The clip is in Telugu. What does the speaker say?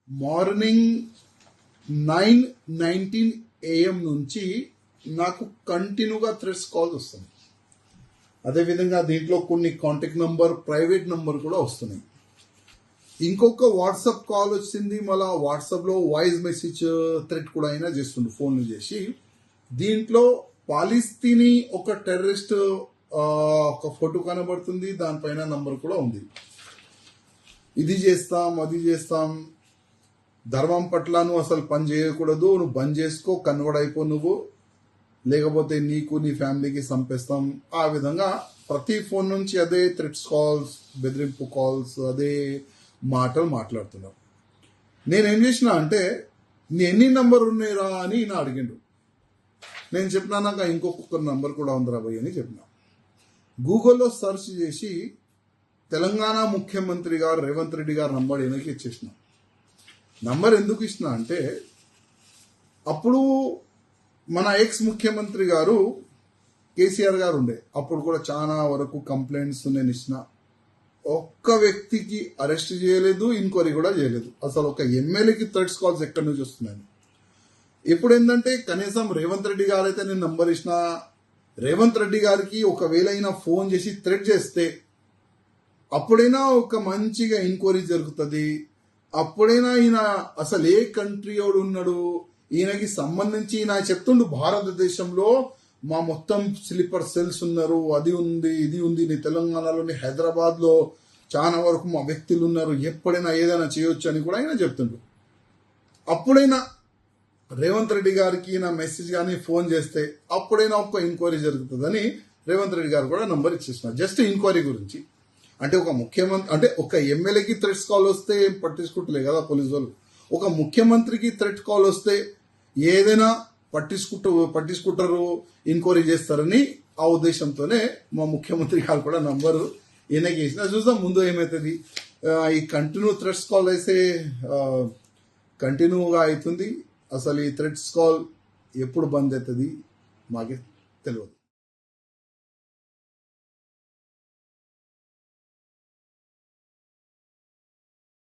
మార్నింగ్ 9:19 AM నుంచి నాకు కంటిన్యూగా థ్రెడ్స్ కాల్స్ వస్తున్నాయి. అదేవిధంగా దీంట్లో కొన్ని కాంటాక్ట్ నంబర్, ప్రైవేట్ నంబర్ కూడా వస్తున్నాయి. ఇంకొక వాట్సాప్ కాల్ వచ్చింది, మళ్ళీ వాట్సాప్లో వాయిస్ మెసేజ్ థ్రెడ్ కూడా అయినా చేస్తుండు ఫోన్లు చేసి. దీంట్లో పాలిస్తీనీ ఒక టెర్రరిస్ట్ ఒక ఫోటో కనబడుతుంది, దానిపైన నంబర్ కూడా ఉంది. ఇది చేస్తాం, అది చేస్తాం, ధర్మం పట్ల నువ్వు అసలు పని చేయకూడదు, నువ్వు బంద్ చేసుకో, కన్వర్ట్ అయిపో నువ్వు, లేకపోతే నీకు నీ ఫ్యామిలీకి చంపేస్తాం. ఆ విధంగా ప్రతి ఫోన్ నుంచి అదే థ్రెట్స్ కాల్స్, బెదిరింపు కాల్స్, అదే మాటలు మాట్లాడుతున్నావు. నేనేం చేసిన అంటే, నీ ఎన్ని నంబర్ ఉన్నాయిరా అని ఈయన అడిగిండు. నేను చెప్పినా నాకు ఇంకొక నంబర్ కూడా ఉందిరా భయ్ అని చెప్పిన. గూగుల్లో సెర్చ్ చేసి తెలంగాణ ముఖ్యమంత్రి గారు రేవంత్ రెడ్డి గారు నంబర్ ఈయనకి ఇచ్చేసిన. నంబర్ ఎందుకు ఇచ్చిన అంటే, అప్పుడు మన ఎక్స్ ముఖ్యమంత్రి గారు కేసీఆర్ గారు ఉండే, అప్పుడు కూడా చాలా వరకు కంప్లైంట్స్ నేను ఇచ్చిన. ఒక్క వ్యక్తికి అరెస్ట్ చేయలేదు, ఎంక్వైరీ కూడా చేయలేదు. అసలు ఒక ఎమ్మెల్యేకి థ్రెడ్స్ కాల్స్ ఎక్కడి నుంచి వస్తున్నాయి. ఇప్పుడు ఏంటంటే కనీసం రేవంత్ రెడ్డి గారు అయితే నేను నంబర్ ఇచ్చిన, రేవంత్ రెడ్డి గారికి ఒకవేళ అయినా ఫోన్ చేసి థ్రెడ్ చేస్తే అప్పుడైనా ఒక మంచిగా ఎంక్వైరీ జరుగుతుంది. అప్పుడైనా ఈయన అసలు ఏ కంట్రీ వాడు ఉన్నాడు, ఈయనకి సంబంధించి ఈయన చెప్తుండు భారతదేశంలో మా మొత్తం స్లీపర్ సెల్స్ ఉన్నారు, అది ఉంది, ఇది ఉంది, నీ తెలంగాణలోని హైదరాబాద్లో చాలా వరకు మా వ్యక్తులు ఉన్నారు, ఎప్పుడైనా ఏదైనా చేయొచ్చు అని కూడా ఆయన చెప్తుండు. అప్పుడైనా రేవంత్ రెడ్డి గారికి నా మెసేజ్ కానీ ఫోన్ చేస్తే అప్పుడైనా ఒక్క ఎంక్వైరీ జరుగుతుందని రేవంత్ రెడ్డి గారు కూడా నంబర్ ఇచ్చేసిన, జస్ట్ ఎంక్వైరీ గురించి. అంటే ఒక ముఖ్యమంత్రి అంటే ఒక ఎమ్మెల్యేకి థ్రెట్స్ కాల్ వస్తే ఏం పట్టించుకుంటలే కదా పోలీసు వాళ్ళు. ఒక ముఖ్యమంత్రికి థ్రెట్ కాల్ వస్తే ఏదైనా పట్టించుకుంటారు, ఎంక్వైరీ చేస్తారని ఆ ఉద్దేశంతోనే మా ముఖ్యమంత్రి గారు కూడా నంబరు ఈయనకి వేసిన. చూద్దాం ముందు ఏమవుతుంది. ఈ కంటిన్యూ థ్రెట్స్ కాల్ అయితే కంటిన్యూగా అవుతుంది. అసలు ఈ థ్రెట్స్ కాల్ ఎప్పుడు బంద్ అవుతుంది మాకే తెలియదు.